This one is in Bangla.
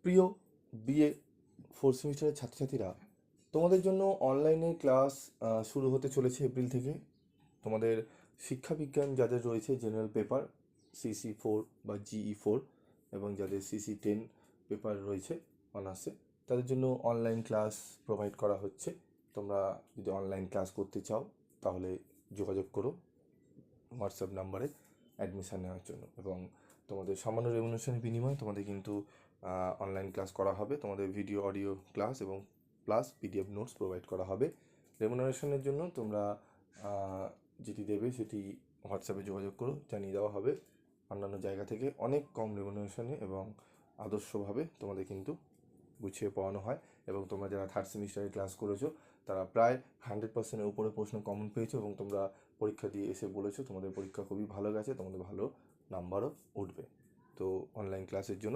প্রিয় বিএ ফোর্থ সেমিস্টারের ছাত্রছাত্রীরা, তোমাদের জন্য অনলাইনে ক্লাস শুরু হতে চলেছে এপ্রিল থেকে। তোমাদের শিক্ষাবিজ্ঞান যাদের রয়েছে জেনারেল পেপার CC4 বা GE4, এবং যাদের CC10 পেপার রয়েছে অনার্সে, তাদের জন্য অনলাইন ক্লাস প্রোভাইড করা হচ্ছে। তোমরা যদি অনলাইন ক্লাস করতে চাও তাহলে যোগাযোগ করো হোয়াটসঅ্যাপ নাম্বারে অ্যাডমিশান নেওয়ার জন্য। এবং তোমাদের সামান্য রেমুনারেশনের বিনিময়ে তোমাদের কিন্তু অনলাইন ক্লাস করা হবে। তোমাদের ভিডিও অডিও ক্লাস এবং প্লাস PDF নোটস প্রোভাইড করা হবে। রেমুনারেশনের জন্য তোমরা যেটি দেবে সেটি হোয়াটসঅ্যাপে যোগাযোগ করো, জানিয়ে দেওয়া হবে। অন্যান্য জায়গা থেকে অনেক কম রেমুনারেশনে এবং আদর্শভাবে তোমাদের কিন্তু গুছিয়ে পড়ানো হয়। এবং তোমরা যারা থার্ড সেমিস্টারে ক্লাস করেছো তারা প্রায় 100%-এর উপরে প্রশ্ন কমন পেয়েছো, এবং তোমরা পরীক্ষা দিয়ে এসে বলেছো তোমাদের পরীক্ষা খুবই ভালো গেছে, তোমাদের ভালো নাম্বারও উঠবে। তো অনলাইন ক্লাসের জন্য